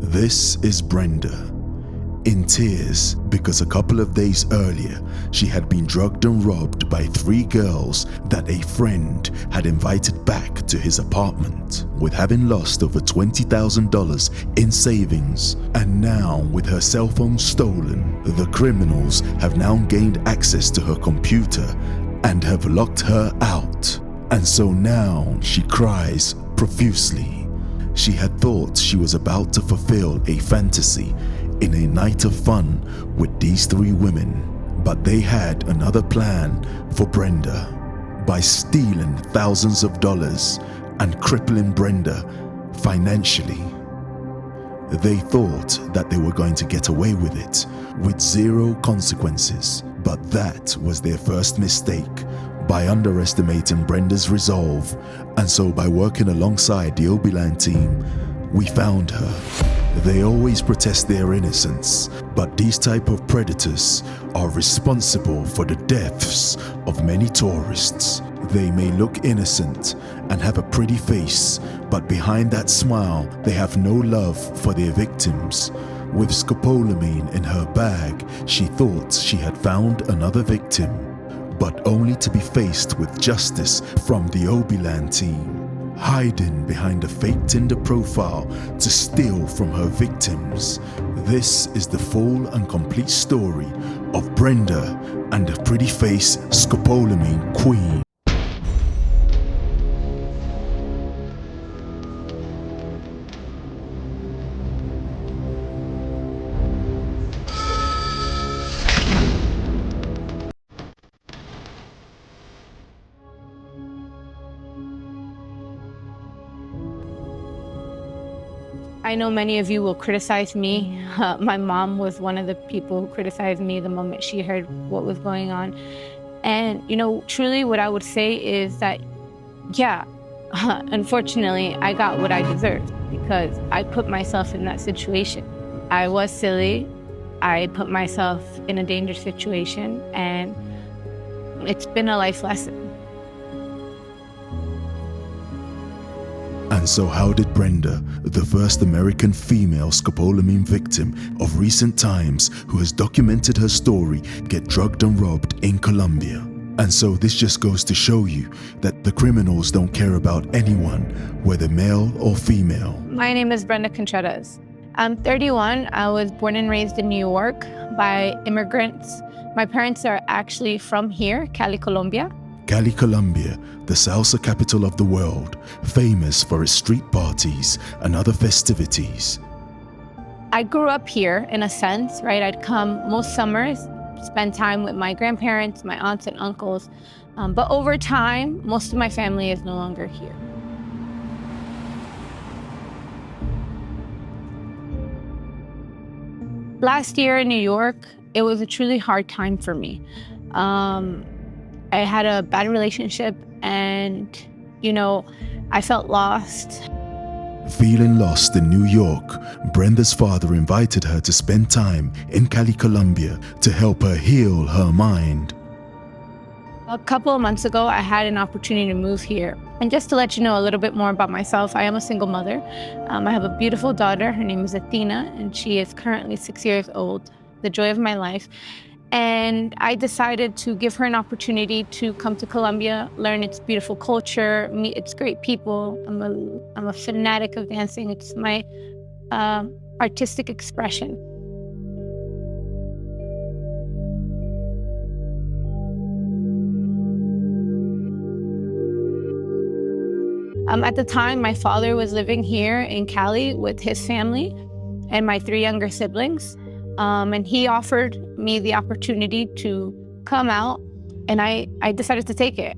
This is Brenda, in tears because a couple of days earlier she had been drugged and robbed by 3 girls that a friend had invited back to his apartment. With having lost over $20,000 in savings, and now with her cell phone stolen, the criminals have now gained access to her computer and have locked her out. And so now she cries profusely. She had thought she was about to fulfill a fantasy in a night of fun with these 3 women, but they had another plan for Brenda. By stealing thousands of dollars and crippling Brenda financially, they thought that they were going to get away with it with 0 consequences, but that was their first mistake by underestimating Brenda's resolve. And so by working alongside the Obiland team, we found her. They always protest their innocence, but these type of predators are responsible for the deaths of many tourists. They may look innocent and have a pretty face, but behind that smile, they have no love for their victims. With scopolamine in her bag, she thought she had found another victim, but only to be faced with justice from the Obiland team, hiding behind a fake Tinder profile to steal from her victims. This is the full and complete story of Brenda and the pretty face scopolamine queen. I know many of you will criticize me. My mom was one of the people who criticized me the moment she heard what was going on. And, truly what I would say is that, yeah, unfortunately, I got what I deserved because I put myself in that situation. I was silly. I put myself in a dangerous situation, and it's been a life lesson. And so how did Brenda, the first American female scopolamine victim of recent times who has documented her story, get drugged and robbed in Colombia? And so this just goes to show you that the criminals don't care about anyone, whether male or female. My name is Brenda Contreras. I'm 31. I was born and raised in New York by immigrants. My parents are actually from here, Cali, Colombia. Cali, Colombia, the salsa capital of the world, famous for its street parties and other festivities. I grew up here in a sense, right? I'd come most summers, spend time with my grandparents, my aunts and uncles. But over time, most of my family is no longer here. Last year in New York, it was a truly hard time for me. I had a bad relationship and, I felt lost. Feeling lost in New York, Brenda's father invited her to spend time in Cali, Colombia to help her heal her mind. A couple of months ago, I had an opportunity to move here. And just to let you know a little bit more about myself, I am a single mother. I have a beautiful daughter. Her name is Athena, and she is currently 6 years old, the joy of my life. And I decided to give her an opportunity to come to Colombia, learn its beautiful culture, meet its great people. I'm a fanatic of dancing. It's my artistic expression. At the time, my father was living here in Cali with his family and my 3 younger siblings. And he offered me the opportunity to come out, and I decided to take it.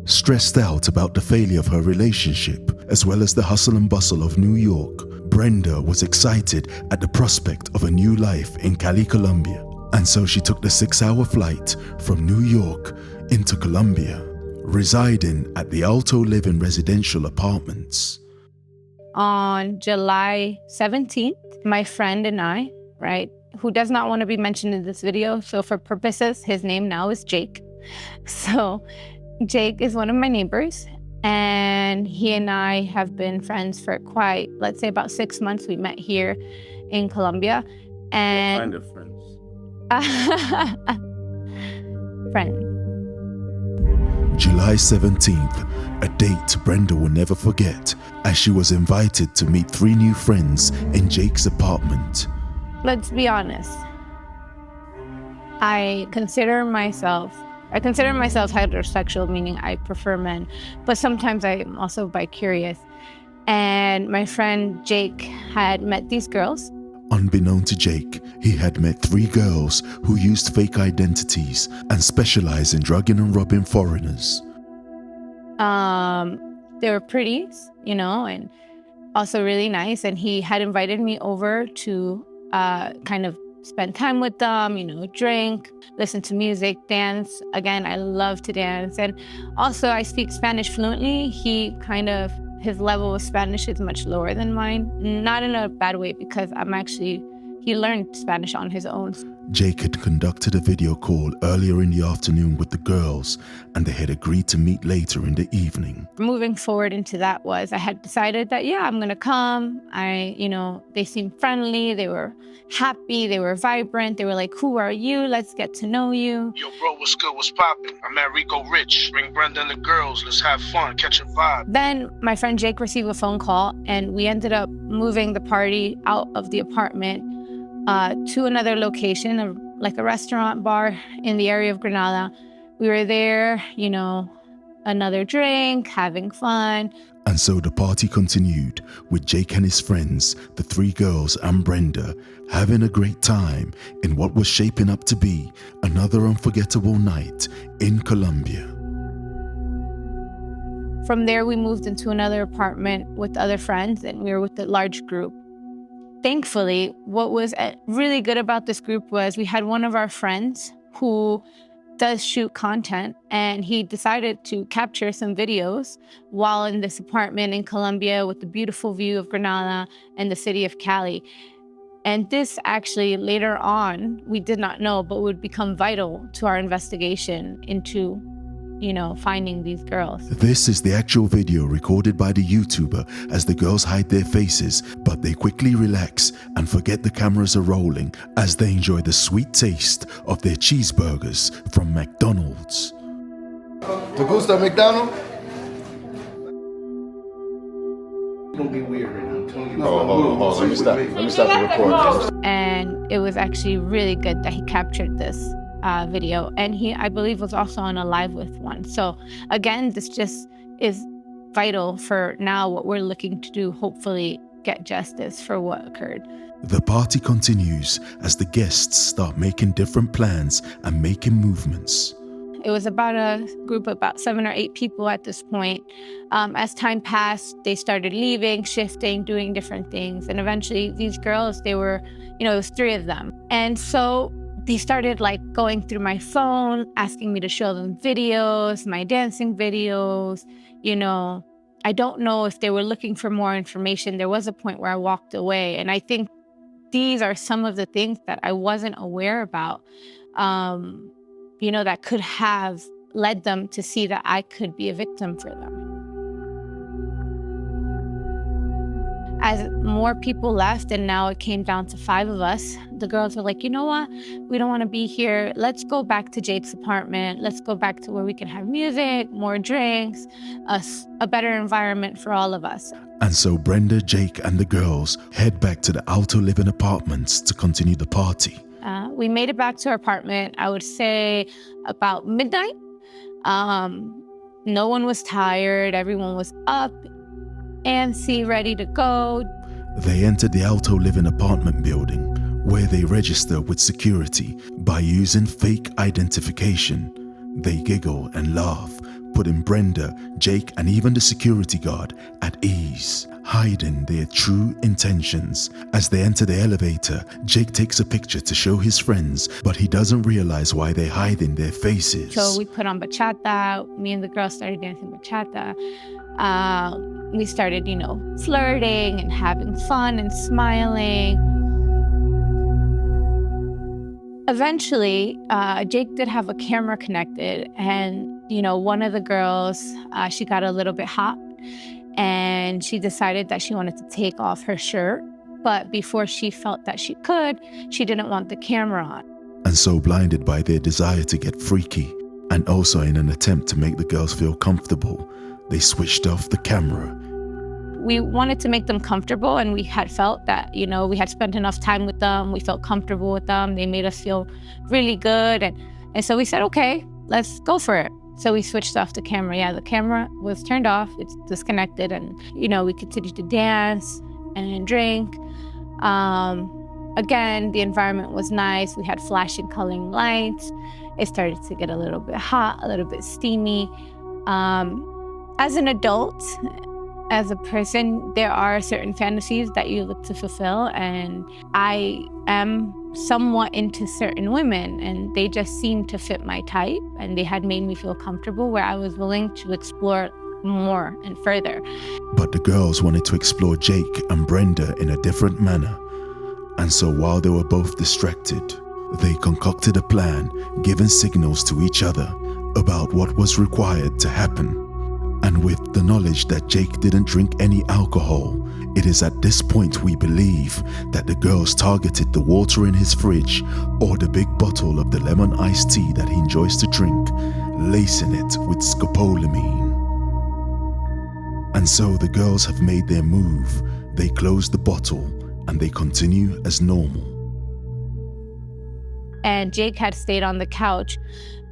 Stressed out about the failure of her relationship, as well as the hustle and bustle of New York, Brenda was excited at the prospect of a new life in Cali, Colombia. And so she took the 6-hour flight from New York into Colombia, residing at the Alto Living residential apartments. On July 17th, my friend and I, who does not want to be mentioned in this video, so for purposes, his name now is Jake. So Jake is one of my neighbors, And he and I have been friends for quite, let's say about 6 months. We met here in Colombia. And What kind of friends? Friend. July 17th, a date Brenda will never forget, as she was invited to meet 3 new friends in Jake's apartment. Let's be honest. I consider myself heterosexual, meaning I prefer men, but sometimes I'm also bi-curious. And my friend Jake had met these girls. Unbeknown to Jake, he had met 3 girls who used fake identities and specialized in drugging and robbing foreigners. They were pretty, and also really nice. And he had invited me over to kind of spend time with them, drink, listen to music, dance. Again, I love to dance. And also I speak Spanish fluently. His level of Spanish is much lower than mine. Not in a bad way, because he learned Spanish on his own. Jake had conducted a video call earlier in the afternoon with the girls, and they had agreed to meet later in the evening. Moving forward into that I had decided that, I'm gonna come. They seemed friendly, they were happy, they were vibrant. They were like, who are you? Let's get to know you. Yo, bro, what's good? What's poppin'? I'm at Rico Rich. Bring Brenda and the girls. Let's have fun, catch a vibe. Then my friend Jake received a phone call, and we ended up moving the party out of the apartment to another location, like a restaurant bar in the area of Granada. We were there, another drink, having fun. And so the party continued, with Jake and his friends, the 3 girls and Brenda, having a great time in what was shaping up to be another unforgettable night in Colombia. From there, we moved into another apartment with other friends, and we were with a large group. Thankfully, what was really good about this group was we had one of our friends who does shoot content, and he decided to capture some videos while in this apartment in Colombia with the beautiful view of Granada and the city of Cali. And this actually later on, we did not know, but would become vital to our investigation into finding these girls. This is the actual video recorded by the YouTuber as the girls hide their faces, but they quickly relax and forget the cameras are rolling as they enjoy the sweet taste of their cheeseburgers from McDonald's. ¿Te gusta McDonald's? It's gonna get weird right now. I'm telling you. Hold on. Let me stop the recording. And it was actually really good that he captured this video, and he, I believe, was also on a live with one. So again, this just is vital for now what we're looking to do, hopefully get justice for what occurred. The party continues as the guests start making different plans and making movements. It was about a group of about 7 or 8 people at this point. As time passed, they started leaving, shifting, doing different things. And eventually these girls, they were, it was 3 of them. And so they started going through my phone, asking me to show them videos, my dancing videos. I don't know if they were looking for more information. There was a point where I walked away. And I think these are some of the things that I wasn't aware about, that could have led them to see that I could be a victim for them. As more people left, and now it came down to 5 of us, the girls were like, you know what? We don't want to be here. Let's go back to Jake's apartment. Let's go back to where we can have music, more drinks, a better environment for all of us. And so Brenda, Jake, and the girls head back to the Alto Living Apartments to continue the party. We made it back to our apartment, I would say about midnight. No one was tired. Everyone was up, antsy, ready to go. They entered the Alto Living apartment building, where they register with security by using fake identification. They giggle and laugh, putting Brenda, Jake, and even the security guard at ease, hiding their true intentions. As they enter the elevator, Jake takes a picture to show his friends, but he doesn't realize why they're hiding their faces. So we put on bachata. Me and the girls started dancing bachata. We started, flirting and having fun and smiling. Eventually, Jake did have a camera connected, and One of the girls, she got a little bit hot and she decided that she wanted to take off her shirt. But before she felt that she could, she didn't want the camera on. And so, blinded by their desire to get freaky, and also in an attempt to make the girls feel comfortable, they switched off the camera. We wanted to make them comfortable, and we had felt that, we had spent enough time with them. We felt comfortable with them. They made us feel really good. And so we said, okay, let's go for it. So we switched off the camera. Yeah, the camera was turned off. It's disconnected. And, we continued to dance and drink. Again, the environment was nice. We had flashing coloring lights. It started to get a little bit hot, a little bit steamy. As an adult, as a person, there are certain fantasies that you look to fulfill, and I am somewhat into certain women, and they just seemed to fit my type, and they had made me feel comfortable where I was willing to explore more and further. But the girls wanted to explore Jake and Brenda in a different manner. And so while they were both distracted, they concocted a plan, giving signals to each other about what was required to happen. And with the knowledge that Jake didn't drink any alcohol, it is at this point we believe that the girls targeted the water in his fridge or the big bottle of the lemon iced tea that he enjoys to drink, lacing it with scopolamine. And so the girls have made their move. They close the bottle and they continue as normal. And Jake had stayed on the couch,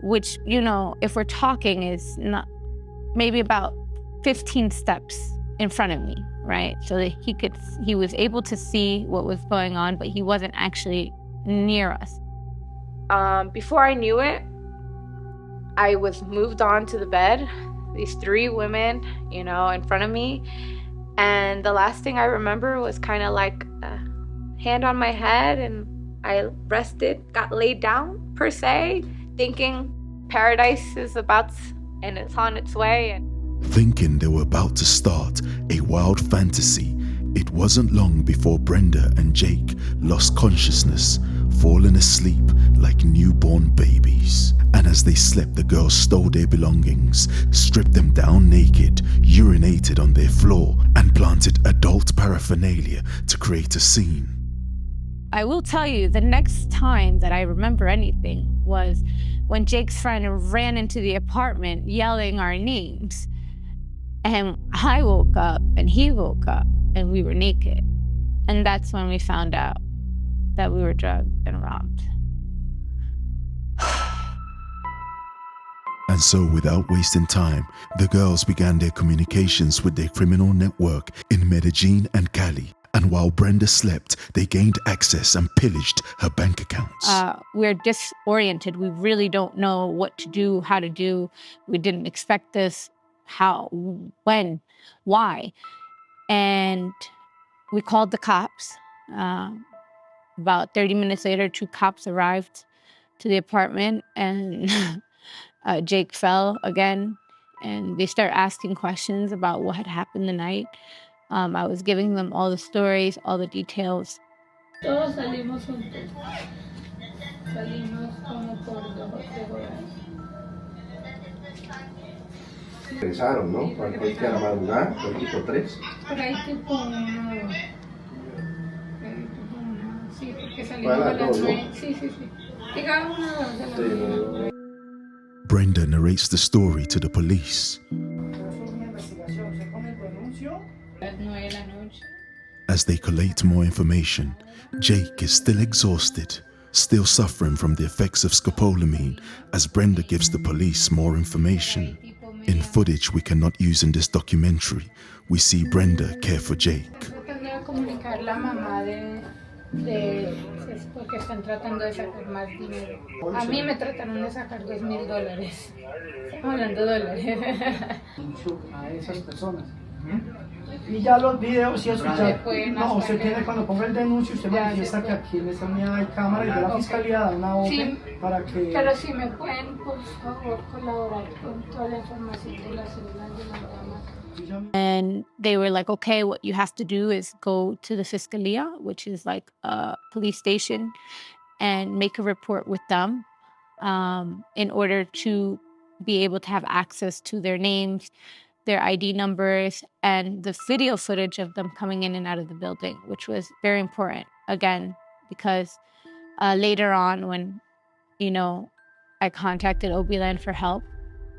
which, if we're talking, is not maybe about 15 steps in front of me, right? So that he was able to see what was going on, but he wasn't actually near us. Before I knew it, I was moved on to the bed, these 3 women, in front of me. And the last thing I remember was kind of like a hand on my head, and I rested, got laid down per se, thinking paradise is and it's on its way. And thinking they were about to start a wild fantasy, it wasn't long before Brenda and Jake lost consciousness, falling asleep like newborn babies. And as they slept, the girls stole their belongings, stripped them down naked, urinated on their floor, and planted adult paraphernalia to create a scene. I will tell you, the next time that I remember anything was when Jake's friend ran into the apartment yelling our names. And I woke up and he woke up and we were naked. And that's when we found out that we were drugged and robbed. And so, without wasting time, the girls began their communications with their criminal network in Medellin and Cali. And while Brenda slept, they gained access and pillaged her bank accounts. We're disoriented. We really don't know what to do, how to do. We didn't expect this. How, when, why? And we called the cops. About 30 minutes later, 2 cops arrived to the apartment, and Jake fell again. And they started asking questions about what had happened the night. I was giving them all the stories, all the details. Todos salimos juntos. Salimos como por 2 horas. Pensaron, ¿no? Cualquier que a la madrugada, por tipo 3. Por ahí tipo 1. Sí, porque salimos a las 9. Sí. Llegaba 1 o 2 de la mañana. Brenda narrates the story to the police. As they collate more information, Jake is still exhausted, still suffering from the effects of scopolamine, as Brenda gives the police more information. In footage we cannot use in this documentary, we see Brenda care for Jake. Porque están tratando de sacar más dinero. A mí me trataron de sacar $2,000. Estamos hablando de dólares. A esas personas. Y ya los videos y eso ya. No, usted tiene, cuando ponga el denuncio, usted manifiesta que aquí en esta unidad hay cámara y de la fiscalía da una orden para que. Pero si me pueden, por favor, colaborar con toda la información de las células de las damas. And they were like, okay, what you have to do is go to the Fiscalia, which is like a police station, and make a report with them in order to be able to have access to their names, their ID numbers, and the video footage of them coming in and out of the building, which was very important, again, because later on when, I contacted OB-Land for help,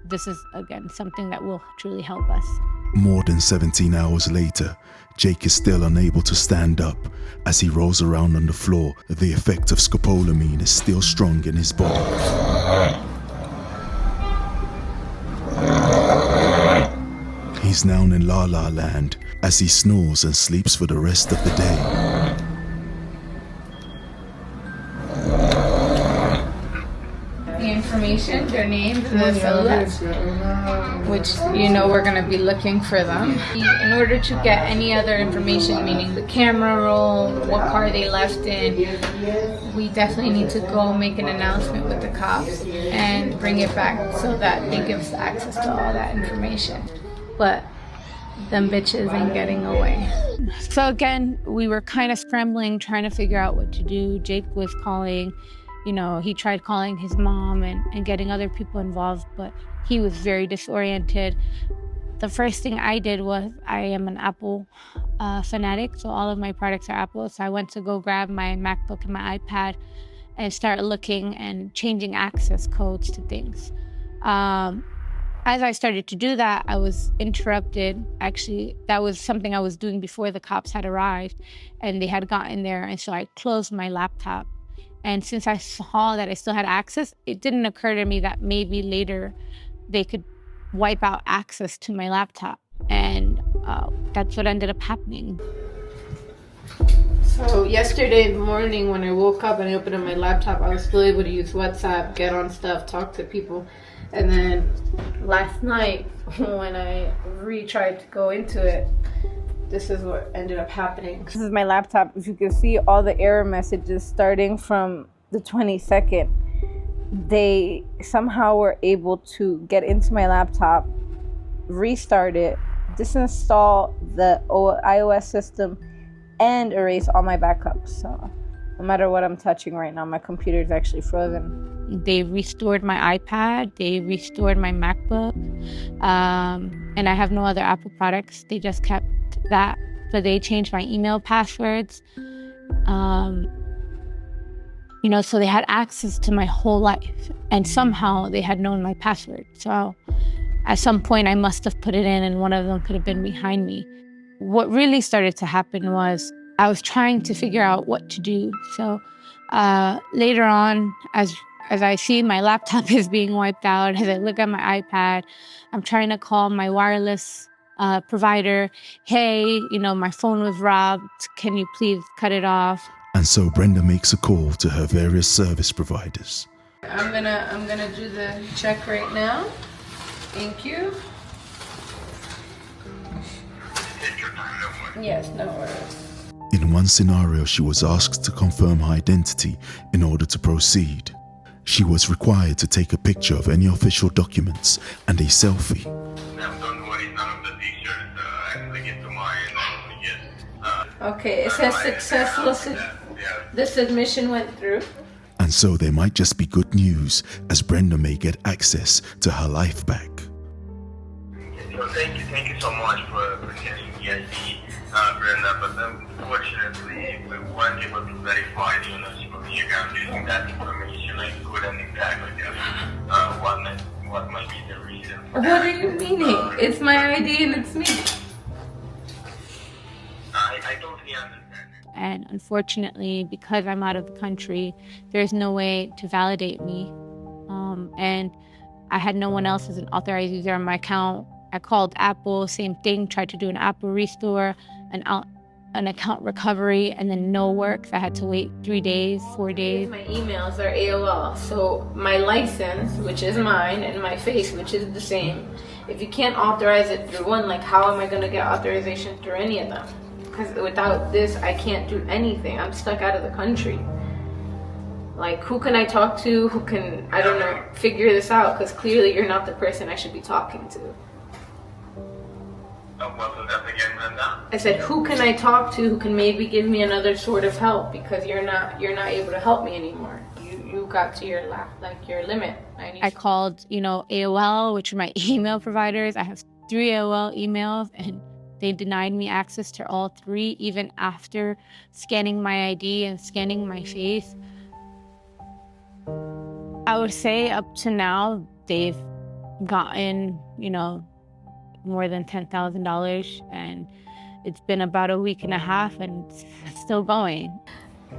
this is, again, something that will truly help us. More than 17 hours later, Jake is still unable to stand up. As he rolls around on the floor, the effect of scopolamine is still strong in his body. He's now in La La Land as he snores and sleeps for the rest of the day. Information, their names, and the cellulas, which we're going to be looking for them. In order to get any other information, meaning the camera roll, what car they left in, we definitely need to go make an announcement with the cops and bring it back so that they give us access to all that information. But them bitches ain't getting away. So again, we were kind of scrambling, trying to figure out what to do. Jake was calling. He tried calling his mom and getting other people involved, but he was very disoriented. The first thing I did was, I am an Apple fanatic, so all of my products are Apple. So I went to go grab my MacBook and my iPad and start looking and changing access codes to things. As I started to do that, I was interrupted. Actually, that was something I was doing before the cops had arrived, and they had gotten there, and so I closed my laptop. And since I saw that I still had access, it didn't occur to me that maybe later they could wipe out access to my laptop. And that's what ended up happening. So yesterday morning when I woke up and I opened up my laptop, I was still able to use WhatsApp, get on stuff, talk to people. And then last night when I tried to go into it, this is what ended up happening. This is my laptop. If you can see all the error messages starting from the 22nd, they somehow were able to get into my laptop, restart it, disinstall the iOS system, and erase all my backups. So no matter what I'm touching right now, my computer is actually frozen. They restored my iPad, they restored my MacBook, and I have no other Apple products. They just kept that. So they changed my email passwords. So they had access to my whole life, and somehow they had known my password. So at some point I must have put it in, and one of them could have been behind me. What really started to happen was I was trying to figure out what to do. So later on, as I see my laptop is being wiped out, as I look at my iPad, I'm trying to call my wireless provider. Hey, my phone was robbed. Can you please cut it off? And so Brenda makes a call to her various service providers. I'm gonna do the check right now. Thank you. Yes, no worries. In one scenario, she was asked to confirm her identity in order to proceed. She was required to take a picture of any official documents and a selfie. Don't worry, none of the pictures actually get to mine. Okay, it says successful. The submission went through. And so there might just be good news, as Brenda may get access to her life back. So thank you so much for getting the ID, Brenda. But unfortunately, we weren't able to verify the ownership of the account using that information. I couldn't exactly tell what might be the reason. What are you meaning? It's my ID and it's me. I totally understand. And unfortunately, because I'm out of the country, there's no way to validate me. And I had no one else as an authorized user on my account. I called Apple, same thing, tried to do an Apple restore, an account recovery, and then no work. So I had to wait 3 days, 4 days. My emails are AOL, so my license, which is mine, and my face, which is the same. If you can't authorize it through one, how am I going to get authorization through any of them? Because without this, I can't do anything. I'm stuck out of the country. Who can I talk to? Who can, I don't know, figure this out? Because clearly you're not the person I should be talking to. What was that again, Brenda? I said, who can I talk to who can maybe give me another sort of help? Because you're not able to help me anymore. you got to your your limit. I called, AOL, which are my email providers. I have 3 AOL emails, and they denied me access to all 3, even after scanning my ID and scanning my face. I would say up to now, they've gotten, more than $10,000, and it's been about a week and a half, and it's still going.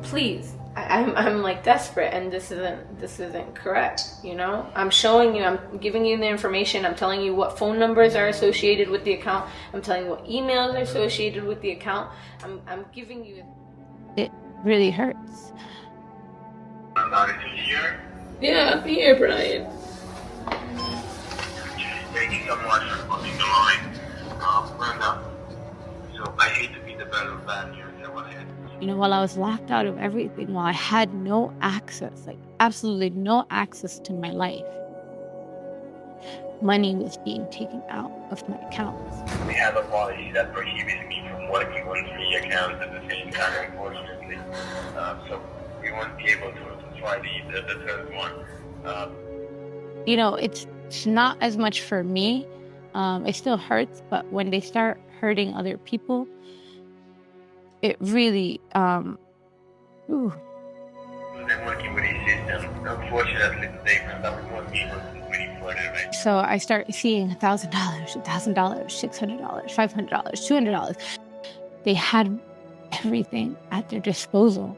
Please, I'm like desperate, and this isn't correct. I'm showing you, I'm giving you the information. I'm telling you what phone numbers are associated with the account. I'm telling you what emails are associated with the account. I'm giving you. It really hurts. Are you here? Yeah, I'm here, Brian. Thank you so much for booking the line. Brenda, so I hate to be the bearer of bad news. While I was locked out of everything, while I had no access, absolutely no access to my life, money was being taken out of my accounts. We have a policy that prohibits me from working on 3 accounts at the same time, unfortunately. So we won't be able to try the third one. It's not as much for me. It still hurts, but when they start hurting other people, it really, They're working with a system. Unfortunately, today, we won't be able to move any further, right? So I start seeing $1,000, $1,000, $600, $500, $200. They had everything at their disposal.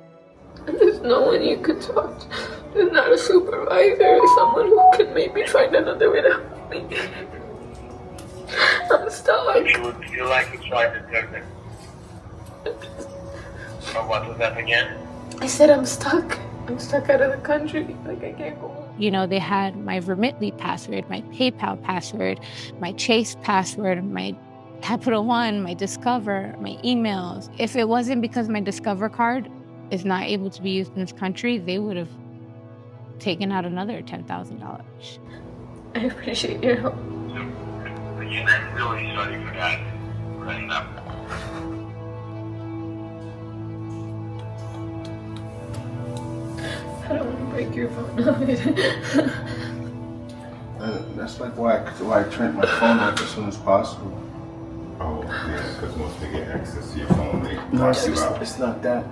There's no one you could talk to. There's not a supervisor or someone who could maybe find another way to help me. I'm stuck. Would you like to try the third? What was that again? I said I'm stuck. I'm stuck out of the country. I can't go home. They had my Remitly password, my PayPal password, my Chase password, my Capital One, my Discover, my emails. If it wasn't because my Discover card is not able to be used in this country, they would have taken out another $10,000. I appreciate your help. Again, I'm really sorry for that, Brenda. I don't want to break your phone off. That's why I turned my phone off as soon as possible. Oh, yeah, because once they get access to your phone, they No, lock you out. it's not that.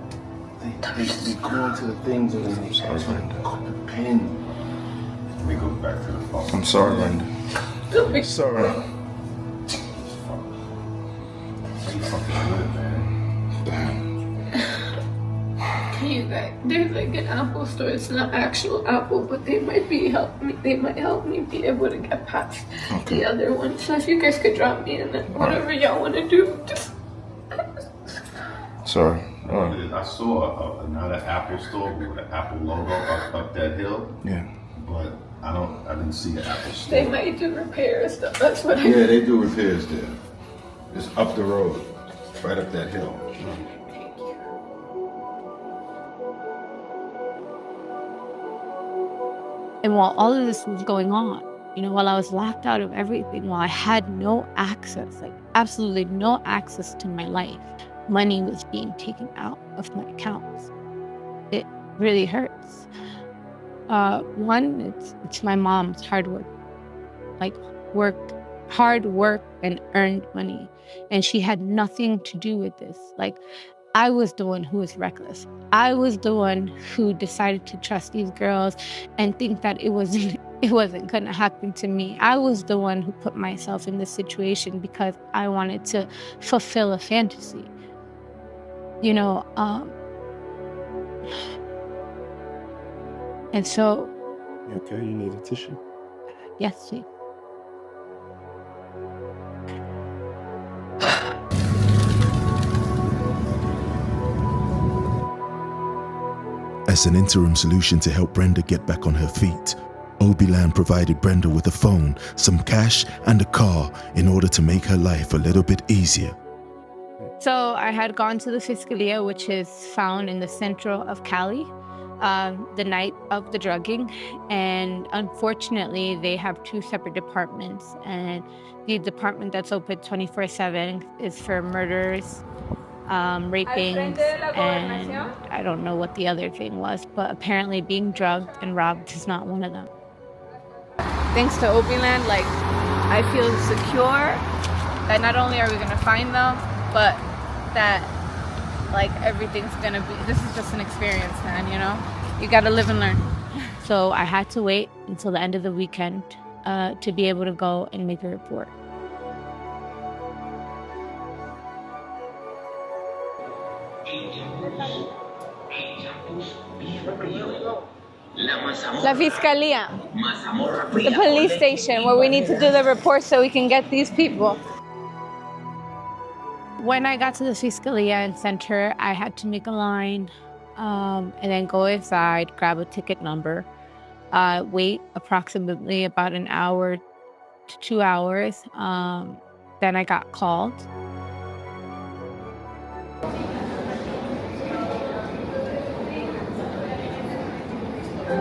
They go into the things and then they ask for the pin. Let me go back to the phone. I'm sorry, Brenda. Sorry. You fucking good, man. Damn. You guys, there's an Apple store. It's not actual Apple, but they might help me. They might help me be able to get past the other one. So if you guys could drop me in whatever y'all want to do, just. Sorry. I saw another Apple store with an Apple logo up that hill. Yeah. But I didn't see the Apple store. They might do repairs stuff. That's what I. Yeah, they do repairs there. It's up the road, right up that hill. And while all of this was going on, while I was locked out of everything, while I had no access, absolutely no access to my life, money was being taken out of my accounts. It really hurts. One, it's my mom's hard work. Hard work and earned money. And she had nothing to do with this. I was the one who was reckless. I was the one who decided to trust these girls and think that it wasn't going to happen to me. I was the one who put myself in this situation because I wanted to fulfill a fantasy. And so. You okay? You need a tissue? Yes, please. As an interim solution to help Brenda get back on her feet, Obiland provided Brenda with a phone, some cash, and a car in order to make her life a little bit easier. So I had gone to the Fiscalia, which is found in the center of Cali, the night of the drugging. And unfortunately, they have 2 separate departments. And the department that's open 24/7 is for murders, rapings, and I don't know what the other thing was, but apparently being drugged and robbed is not one of them. Thanks to Obiland, like, I feel secure that not only are we gonna find them, but that like everything's gonna be, this is just an experience, man, you know? You gotta live and learn. So I had to wait until the end of the weekend to be able to go and make a report. La Fiscalía, the police station where we need to do the report so we can get these people. When I got to the Fiscalía and center, I had to make a line and then go inside, grab a ticket number, wait approximately about an hour to 2 hours. Then I got called.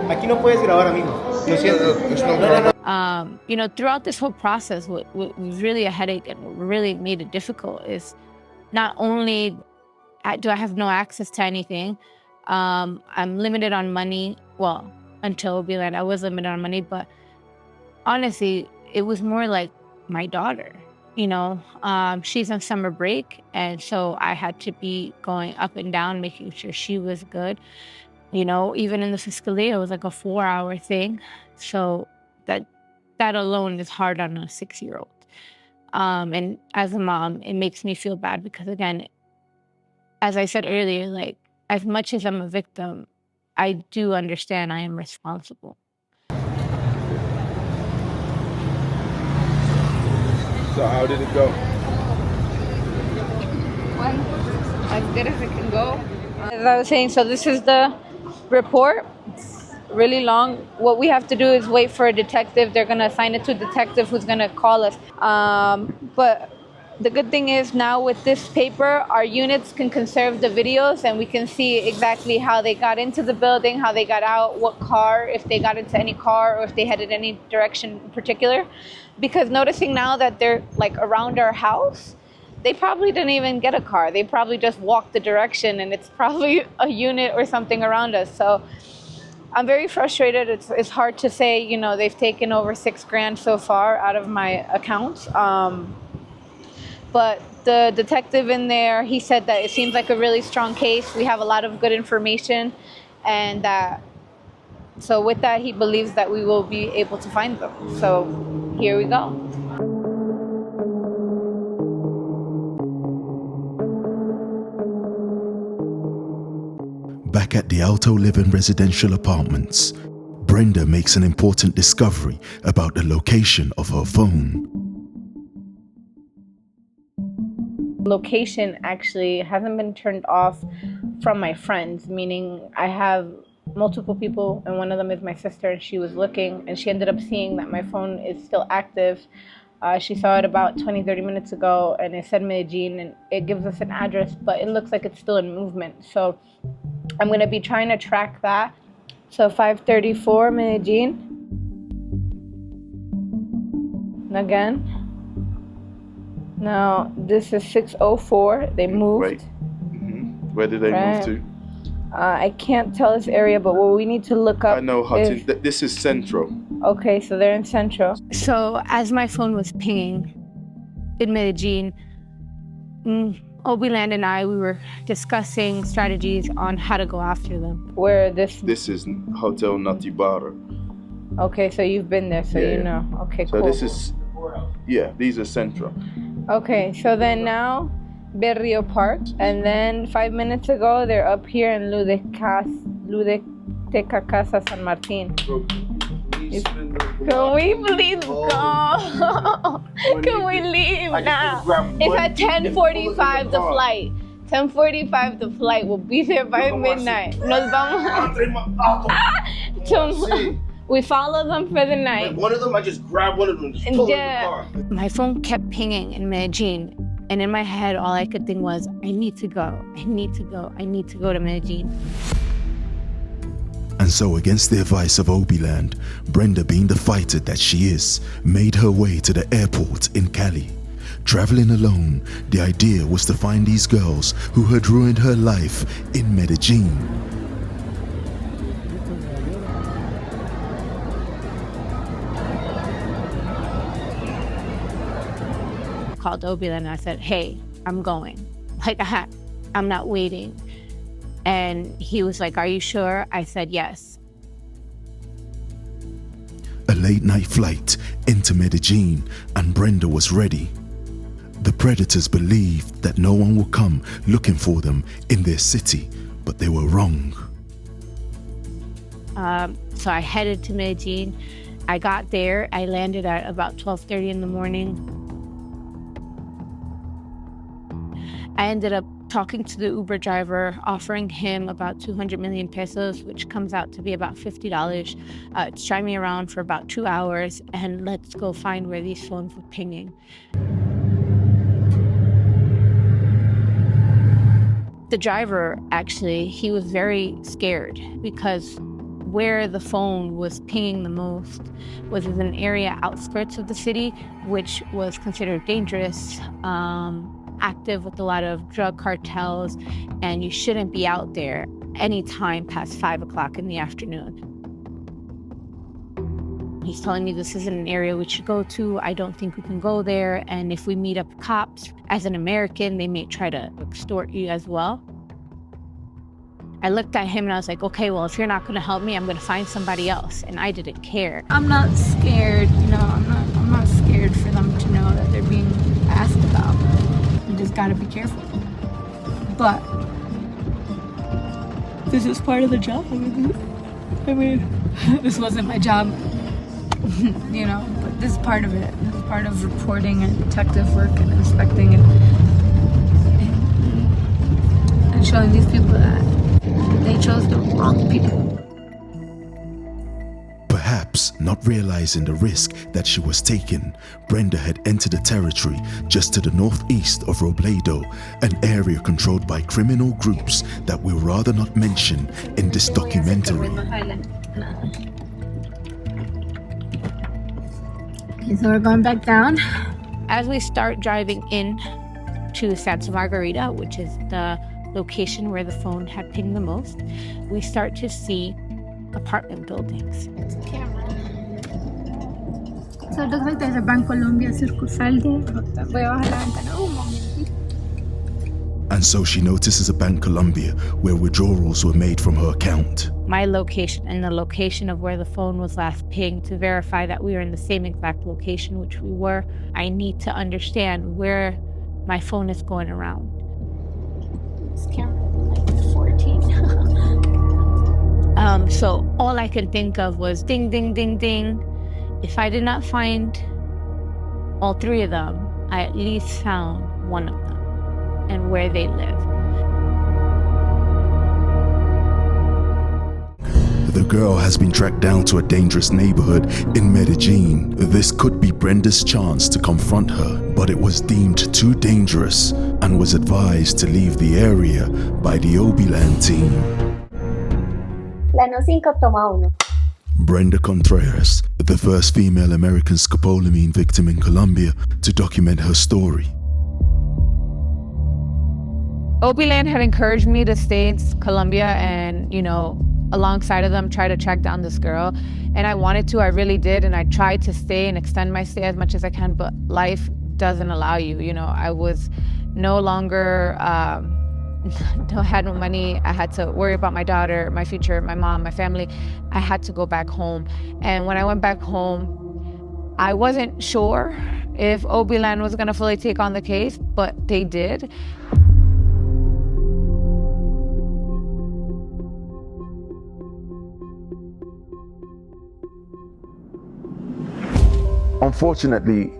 Aquí no puedes grabar, amigo. Lo siento. You know, throughout this whole process, what was really a headache and what really made it difficult is not only do I have no access to anything, I'm limited on money. Well, until Obiland, I was limited on money, but honestly, it was more like my daughter. You know, she's on summer break, and so I had to be going up and down, making sure she was good. You know, even in the Fiscalía, it was like a 4-hour thing. So that alone is hard on a 6-year-old. And as a mom, it makes me feel bad because, again, as I said earlier, like, as much as I'm a victim, I do understand I am responsible. So how did it go? As good as it can go. As I was saying, so this is the report. It's really long. What we have to do is wait for a detective. They're going to assign it to a detective who's going to call us. But the good thing is now with this paper, our units can conserve the videos and we can see exactly how they got into the building, how they got out, what car, if they got into any car or if they headed any direction in particular. Because noticing now that they're like around our house, they probably didn't even get a car. They probably just walked the direction and it's probably a unit or something around us. So I'm very frustrated. It's hard to say, you know, they've taken over $6,000 so far out of my accounts. But the detective in there, he said that it seems like a really strong case. We have a lot of good information and so with that, he believes that we will be able to find them. So here we go. Back at the Alto Living residential apartments, Brenda makes an important discovery about the location of her phone. Location actually hasn't been turned off from my friends, meaning I have multiple people and one of them is my sister, and she was looking and she ended up seeing that my phone is still active. She saw it about 20-30 minutes ago and it said Medellin and it gives us an address, but it looks like it's still in movement. So I'm going to be trying to track that. So 534 Medellin. Again. Now this is 604. They moved. Right. Where did they move to? I can't tell this area, but what we need to look up. I know Hudson. This is Central. Okay, so they're in Central. So as my phone was pinging in Medellin, Obiland and I, we were discussing strategies on how to go after them. Where this is Hotel Natibara. Okay, so you've been there, so you know. Okay, so cool. This is, these are Central. Okay, so then now, Berrio Park, and then 5 minutes ago, they're up here in Ludeteca Casa San Martin. Can we please go? Can we leave now? It's at 10:45 the flight. 10:45 the flight. We'll be there by midnight. Nos vamos. We follow them for the night. One of them, I just grabbed one of them and just pulled in the car. My phone kept pinging in Medellin. And in my head, all I could think was, I need to go. I need to go. I need to go to Medellin. And so, against the advice of Obiland, Brenda, being the fighter that she is, made her way to the airport in Cali. Traveling alone, the idea was to find these girls who had ruined her life in Medellin. Called Obila and I said, hey, I'm going. Like, I'm not waiting. And he was like, are you sure? I said, yes. A late night flight into Medellin, and Brenda was ready. The predators believed that no one would come looking for them in their city, but they were wrong. So I headed to Medellin. I got there. I landed at about 12:30 in the morning. I ended up talking to the Uber driver, offering him about 200 million pesos, which comes out to be about $50, to drive me around for about 2 hours, and let's go find where these phones were pinging. The driver, actually, he was very scared because where the phone was pinging the most was in an area outskirts of the city, which was considered dangerous, active with a lot of drug cartels, and you shouldn't be out there any time past 5 o'clock in the afternoon. He's telling me this isn't an area we should go to. I don't think we can go there. And if we meet up cops, as an American, they may try to extort you as well. I looked at him and I was like, okay, well, if you're not gonna help me, I'm gonna find somebody else. And I didn't care. I'm not scared, I'm not scared for them to know that they're being asked about. You just gotta be careful. But this is part of the job. I mean, this wasn't my job, but this is part of it. This is part of reporting and detective work and inspecting and showing these people that they chose the wrong people. Perhaps not realizing the risk that she was taking, Brenda had entered a territory just to the northeast of Robledo, an area controlled by criminal groups that we'll rather not mention in this documentary. Okay, so we're going back down. As we start driving in to Santa Margarita, which is the location where the phone had pinged the most, we start to see apartment buildings. It's a camera. So it looks like there's a Bank Colombia sucursal there. Voy a bajar la ventana un momentito. And so she notices a Bank Colombia where withdrawals were made from her account. My location and the location of where the phone was last pinged to verify that we were in the same exact location, which we were. I need to understand where my phone is going around. This camera is like 14. So all I could think of was ding, ding, ding, ding. If I did not find all three of them, I at least found one of them and where they live. The girl has been tracked down to a dangerous neighborhood in Medellin. This could be Brenda's chance to confront her, but it was deemed too dangerous and was advised to leave the area by the Obiland team. Plano 5, toma 1. Brenda Contreras, the first female American scopolamine victim in Colombia, to document her story. Obiland had encouraged me to stay in Colombia and, alongside of them, try to track down this girl. And I wanted to, I really did. And I tried to stay and extend my stay as much as I can, but life doesn't allow you. I was no longer, had no money. I had to worry about my daughter, my future, my mom, my family. I had to go back home. And when I went back home, I wasn't sure if Obiland was gonna fully take on the case, but they did. Unfortunately,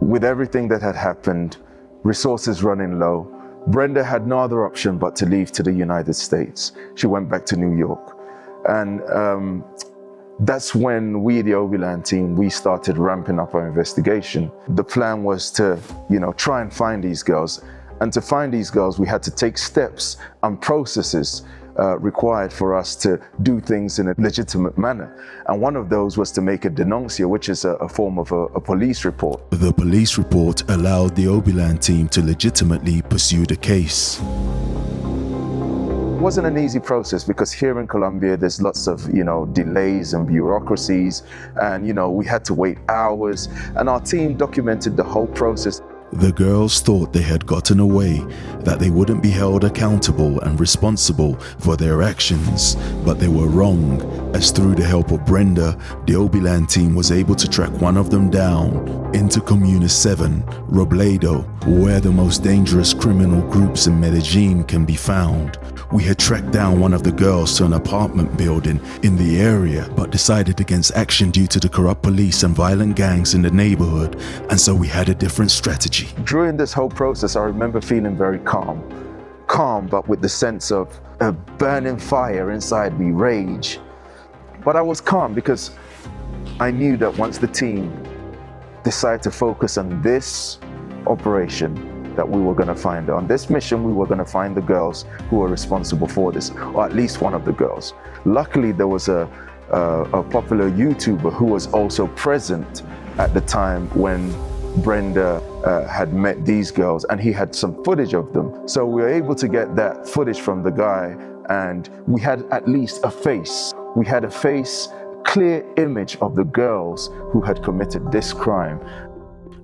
with everything that had happened, resources running low, Brenda had no other option but to leave to the United States. She went back to New York. And that's when we, the Obiland team, we started ramping up our investigation. The plan was to, try and find these girls. And to find these girls, we had to take steps and processes required for us to do things in a legitimate manner. And one of those was to make a denuncia, which is a form of a police report. The police report allowed the Obiland team to legitimately pursue the case. It wasn't an easy process because here in Colombia there's lots of delays and bureaucracies, and we had to wait hours, and our team documented the whole process. The girls thought they had gotten away, that they wouldn't be held accountable and responsible for their actions, but they were wrong, as through the help of Brenda, the Obiland team was able to track one of them down into Comuna 7, Robledo, where the most dangerous criminal groups in Medellin can be found. We had tracked down one of the girls to an apartment building in the area, but decided against action due to the corrupt police and violent gangs in the neighborhood, and so we had a different strategy. During this whole process, I remember feeling very calm, but with the sense of a burning fire inside me, rage. But I was calm because I knew that once the team decided to focus on this operation, that we were going to find, on this mission, we were going to find the girls who were responsible for this, or at least one of the girls. Luckily, there was a popular YouTuber who was also present at the time when Brenda had met these girls, and he had some footage of them. So we were able to get that footage from the guy, and we had at least a face. We had a face, clear image of the girls who had committed this crime.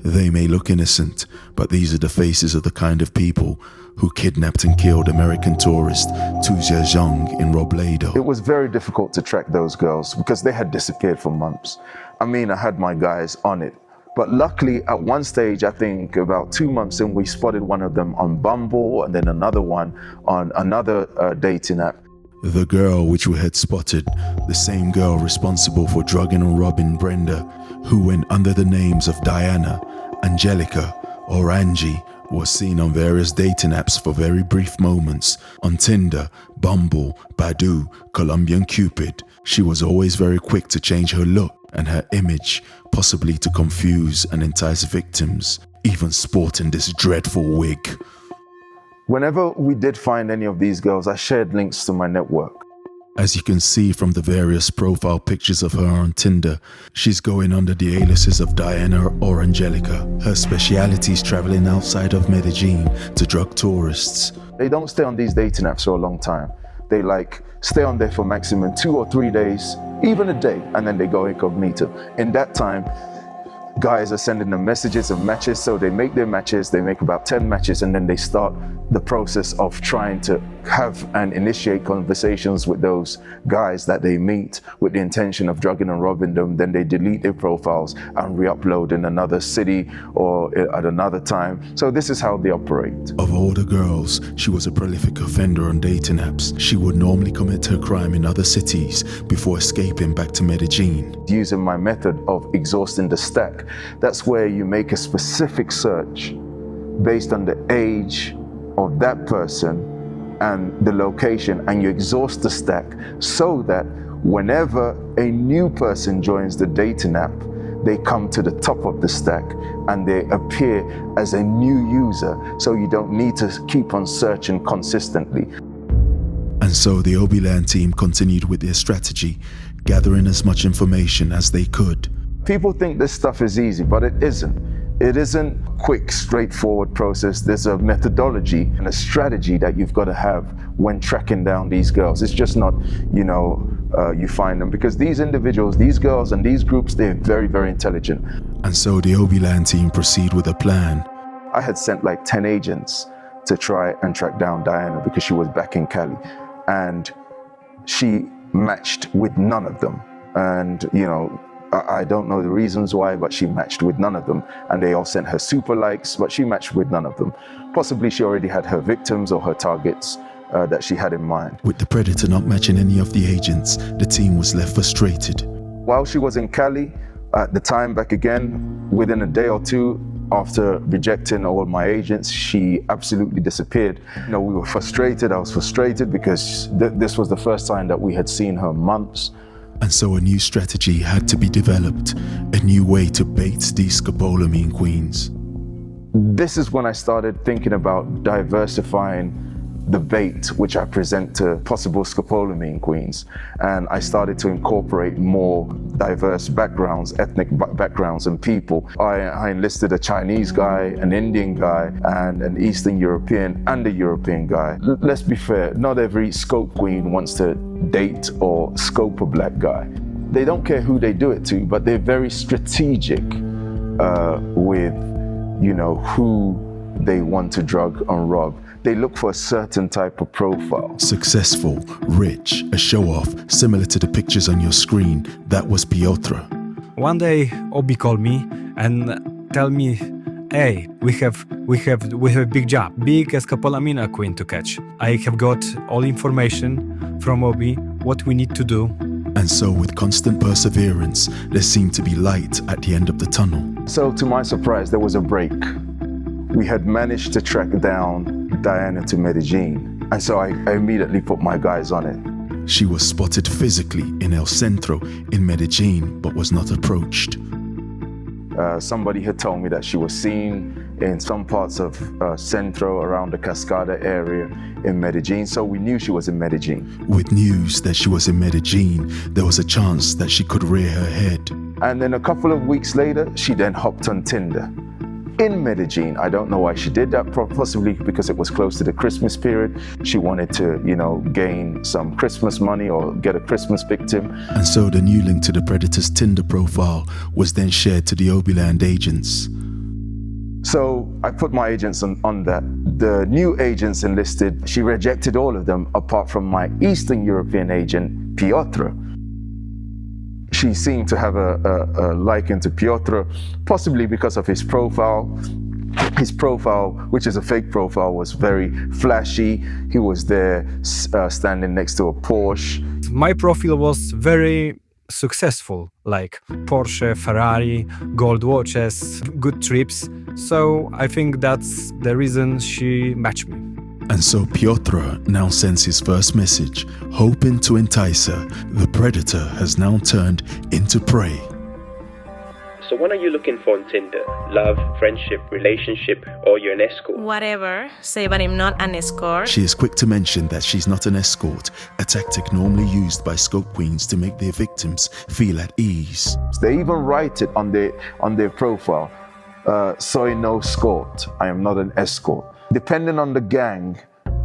They may look innocent, but these are the faces of the kind of people who kidnapped and killed American tourist Tu Zhejiang in Robledo. It was very difficult to track those girls because they had disappeared for months. I mean, I had my guys on it. But luckily, at one stage, I think about 2 months in, we spotted one of them on Bumble and then another one on another dating app. The girl which we had spotted, the same girl responsible for drugging and robbing Brenda, who went under the names of Diana, Angelica, or Angie, was seen on various dating apps for very brief moments on Tinder, Bumble, Badoo, Colombian Cupid. She was always very quick to change her look and her image, possibly to confuse and entice victims, even sporting this dreadful wig. Whenever we did find any of these girls, I shared links to my network. As you can see from the various profile pictures of her on Tinder, she's going under the aliases of Diana or Angelica. Her speciality is traveling outside of Medellin to drug tourists. They don't stay on these dating apps for a long time. They stay on there for maximum 2 or 3 days, even a day, and then they go incognito. In that time, guys are sending them messages of matches, so they make their matches, they make about 10 matches, and then they start the process of trying to have and initiate conversations with those guys that they meet with the intention of drugging and robbing them. Then they delete their profiles and re-upload in another city or at another time. So this is how they operate. Of all the girls, she was a prolific offender on dating apps. She would normally commit her crime in other cities before escaping back to Medellin. Using my method of exhausting the stack, that's where you make a specific search based on the age of that person and the location, and you exhaust the stack so that whenever a new person joins the dating app, they come to the top of the stack and they appear as a new user, so you don't need to keep on searching consistently. And so the Obiland team continued with their strategy, gathering as much information as they could. People think this stuff is easy, but it isn't. It isn't a quick, straightforward process. There's a methodology and a strategy that you've got to have when tracking down these girls. It's just not, you find them, because these individuals, these girls and these groups, they're very, very intelligent. And so the Obiland team proceed with a plan. I had sent 10 agents to try and track down Diana because she was back in Cali, and she matched with none of them. And, I don't know the reasons why, but she matched with none of them. And they all sent her super likes, but she matched with none of them. Possibly she already had her victims or her targets that she had in mind. With the predator not matching any of the agents, the team was left frustrated. While she was in Cali, at the time back again, within a day or two after rejecting all my agents, she absolutely disappeared. We were frustrated. I was frustrated because this was the first time that we had seen her in months. And so a new strategy had to be developed, a new way to bait these scopolamine queens. This is when I started thinking about diversifying the bait which I present to possible scopolamine queens. And I started to incorporate more diverse backgrounds, ethnic backgrounds and people. I enlisted a Chinese guy, an Indian guy, and an Eastern European and a European guy. Let's be fair, not every scope queen wants to date or scope a black guy. They don't care who they do it to, but they're very strategic with, you know, who they want to drug and rob. They look for a certain type of profile. Successful, rich, a show-off, similar to the pictures on your screen. That was Piotr. One day, Obi called me and tell me, "Hey, we have a big job, big scopolamine queen to catch. I have got all information from Obi what we need to do." And so, with constant perseverance, there seemed to be light at the end of the tunnel. So, to my surprise, there was a break. We had managed to track down Diana to Medellin, and so I immediately put my guys on it. She was spotted physically in El Centro in Medellin, but was not approached. Somebody had told me that she was seen in some parts of Centro, around the Cascada area in Medellin, so we knew she was in Medellin. With news that she was in Medellin, there was a chance that she could rear her head. And then a couple of weeks later, she then hopped on Tinder in Medellin. I don't know why she did that, possibly because it was close to the Christmas period. She wanted to, you know, gain some Christmas money or get a Christmas victim. And so the new link to the predator's Tinder profile was then shared to the Obiland agents. So I put my agents on that. The new agents enlisted, she rejected all of them apart from my Eastern European agent, Piotr. She seemed to have a liking to Piotr, possibly because of his profile. His profile, which is a fake profile, was very flashy. He was there standing next to a Porsche. My profile was very successful, like Porsche, Ferrari, gold watches, good trips. So I think that's the reason she matched me. And so Piotr now sends his first message, hoping to entice her. The predator has now turned into prey. So what are you looking for on Tinder? Love, friendship, relationship, or you're an escort? Whatever. Say, but I'm not an escort. She is quick to mention that she's not an escort, a tactic normally used by scope queens to make their victims feel at ease. They even write it on their profile. Soy no escort. I am not an escort. Depending on the gang,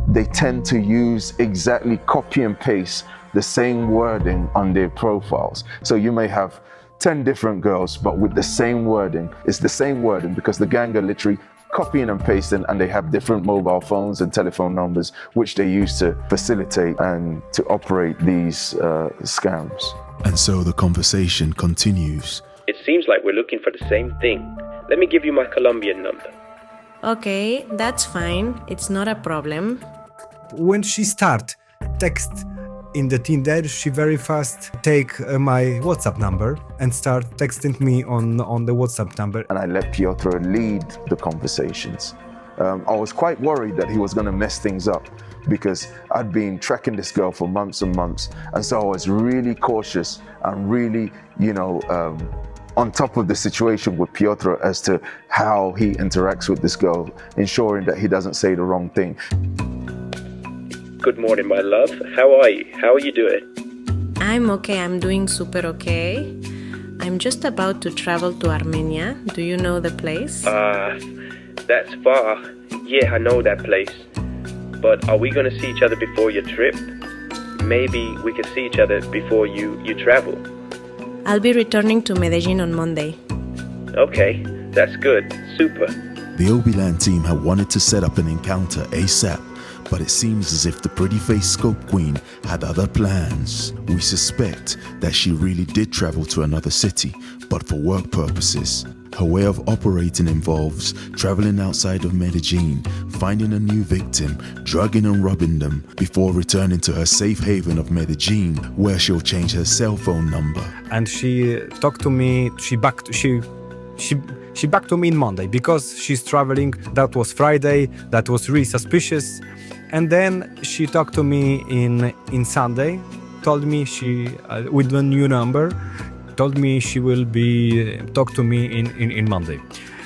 they tend to use exactly copy and paste the same wording on their profiles. So you may have 10 different girls, but with the same wording. It's the same wording because the gang are literally copying and pasting, and they have different mobile phones and telephone numbers which they use to facilitate and to operate these scams. And so the conversation continues. It seems like we're looking for the same thing. Let me give you my Colombian number. Okay, that's fine. It's not a problem. When she start text in the Tinder, she very fast take my WhatsApp number and start texting me on the WhatsApp number. And I let Piotr lead the conversations. I was quite worried that he was going to mess things up because I'd been tracking this girl for months and months. And so I was really cautious and really, on top of the situation with Piotr as to how he interacts with this girl, ensuring that he doesn't say the wrong thing. Good morning, my love. How are you? How are you doing? I'm okay. I'm doing super okay. I'm just about to travel to Armenia. Do you know the place? That's far. Yeah, I know that place. But are we going to see each other before your trip? Maybe we can see each other before you travel. I'll be returning to Medellin on Monday. Okay, that's good. Super. The Obiland team had wanted to set up an encounter ASAP, but it seems as if the pretty-faced scope queen had other plans. We suspect that she really did travel to another city, but for work purposes. Her way of operating involves traveling outside of Medellin, finding a new victim, drugging and robbing them, before returning to her safe haven of Medellin, where she'll change her cell phone number. And she talked to me. She back to me in Monday because she's traveling. That was Friday. That was really suspicious. And then she talked to me in Sunday. Told me she with a new number. Told me she will be talk to me in Monday.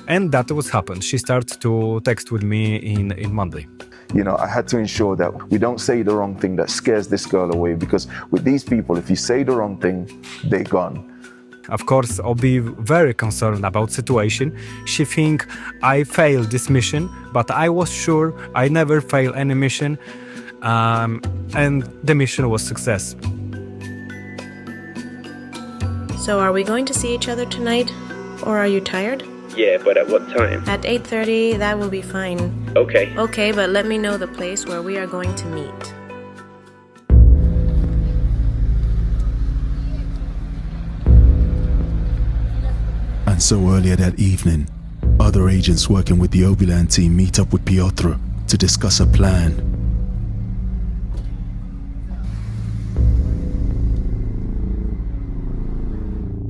And that was happened. She started to text with me in Monday. You know, I had to ensure that we don't say the wrong thing that scares this girl away, because with these people, if you say the wrong thing, they're gone. Of course, I'll be very concerned about situation. She think I failed this mission, but I was sure I never fail any mission, and the mission was success. So are we going to see each other tonight? Or are you tired? Yeah, but at what time? At 8:30, that will be fine. Okay. Okay, but let me know the place where we are going to meet. And so earlier that evening, other agents working with the Obiland team meet up with Piotr to discuss a plan.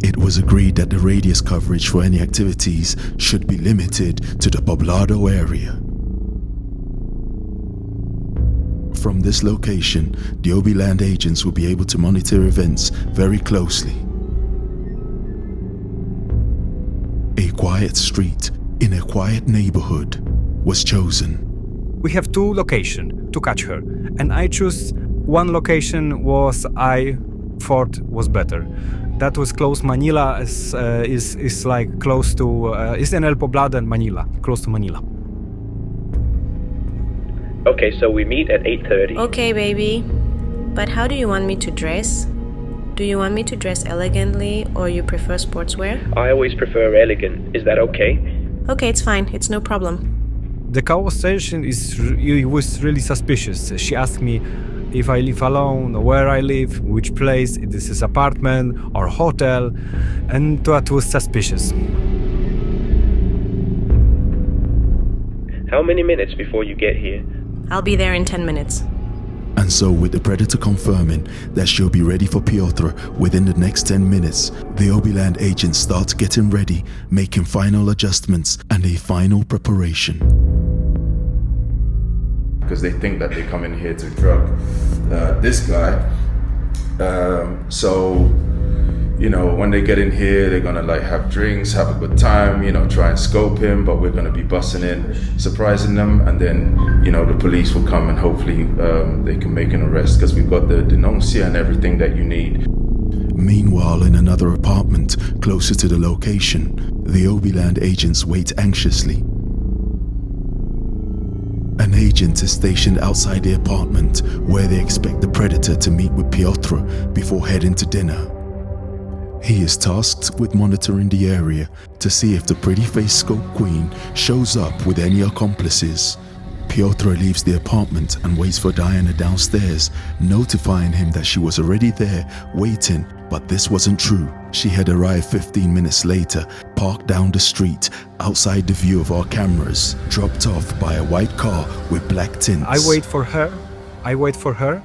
It was agreed that the radius coverage for any activities should be limited to the Poblado area. From this location, the Obiland agents will be able to monitor events very closely. A quiet street in a quiet neighborhood was chosen. We have two locations to catch her, and I choose one location was I thought was better. That was close Manila, is like close to is in El Poblado and Manila, close to Manila. Okay, so we meet at 8:30. Okay, baby. But how do you want me to dress? Do you want me to dress elegantly or you prefer sportswear? I always prefer elegant. Is that okay? Okay, it's fine. It's no problem. The conversation was really suspicious. She asked me if I live alone, where I live, which place, if this is apartment or hotel, and that was suspicious. How many minutes before you get here? I'll be there in 10 minutes. And so, with the predator confirming that she'll be ready for Piotr within the next 10 minutes, the Obiland agents start getting ready, making final adjustments and a final preparation. Because they think that they come in here to drug this guy. So, you know, when they get in here, they're gonna like have drinks, have a good time, you know, try and scope him, but we're gonna be busting in, surprising them, and then, you know, the police will come and hopefully they can make an arrest, because we've got the denuncia and everything that you need. Meanwhile, in another apartment closer to the location, the Obiland agents wait anxiously. An agent is stationed outside the apartment where they expect the predator to meet with Piotr before heading to dinner. He is tasked with monitoring the area to see if the pretty-faced scope queen shows up with any accomplices. Piotr leaves the apartment and waits for Diana downstairs, notifying him that she was already there waiting, but this wasn't true. She had arrived 15 minutes later, parked down the street, outside the view of our cameras, dropped off by a white car with black tints. I wait for her.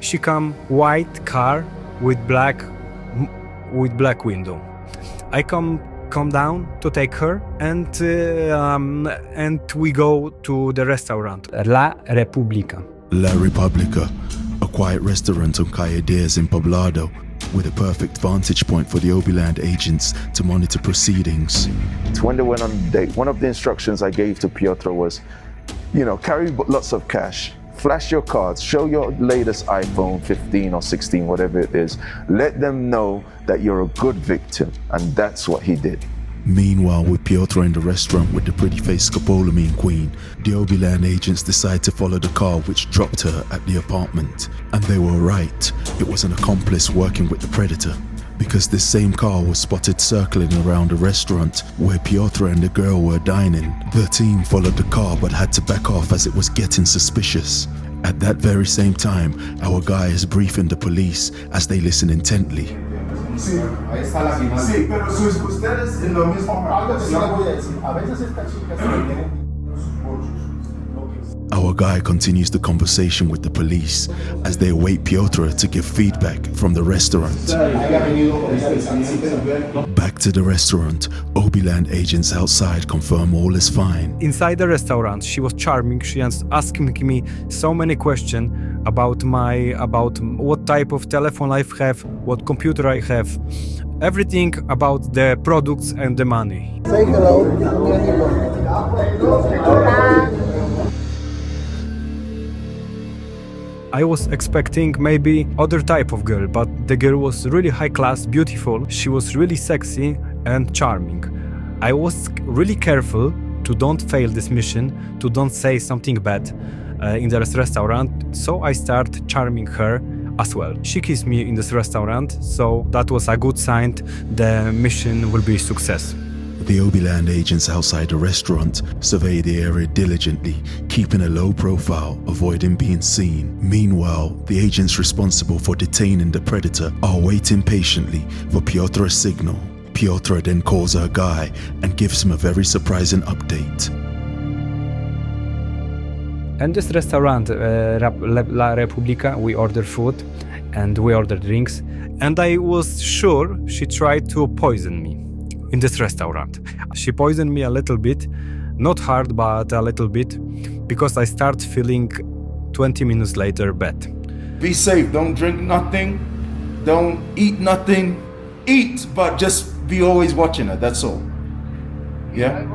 She come white car with black window. I come down to take her, and we go to the restaurant La República. La República, a quiet restaurant on Calle Diaz in Poblado, with a perfect vantage point for the Obiland agents to monitor proceedings. When they went on the date, one of the instructions I gave to Piotr was, you know, carry lots of cash, flash your cards, show your latest iPhone 15 or 16, whatever it is. Let them know that you're a good victim, and that's what he did. Meanwhile, with Piotr in the restaurant with the pretty-faced scopolamine queen, the Obiland agents decide to follow the car which dropped her at the apartment. And they were right, it was an accomplice working with the predator, because this same car was spotted circling around the restaurant where Piotr and the girl were dining. The team followed the car but had to back off as it was getting suspicious. At that very same time, our guy is briefing the police as they listen intently. Sí, ahí está la final. Sí, pero ustedes en lo mismo. Algo que sí le voy a decir. A veces esta chica se tiene sus bolsos. Our guy continues the conversation with the police as they await Piotr to give feedback from the restaurant. Back to the restaurant, Obiland agents outside confirm all is fine. Inside the restaurant, she was charming. She was asking me so many questions about what type of telephone I have, what computer I have, everything about the products and the money. Say hello. I was expecting maybe other type of girl, but the girl was really high class, beautiful. She was really sexy and charming. I was really careful to don't fail this mission, to don't say something bad in the restaurant, so I start charming her as well. She kissed me in this restaurant, so that was a good sign the mission will be a success. The Obiland agents outside the restaurant survey the area diligently, keeping a low profile, avoiding being seen. Meanwhile, the agents responsible for detaining the predator are waiting patiently for Piotr's signal. Piotr then calls her guy and gives him a very surprising update. In this restaurant, La Repubblica, we order food and we order drinks, and I was sure she tried to poison me in this restaurant. She poisoned me a little bit, not hard, but a little bit, because I start feeling 20 minutes later bad. Be safe, don't drink nothing, don't eat nothing. Eat, but just be always watching her, that's all. Yeah?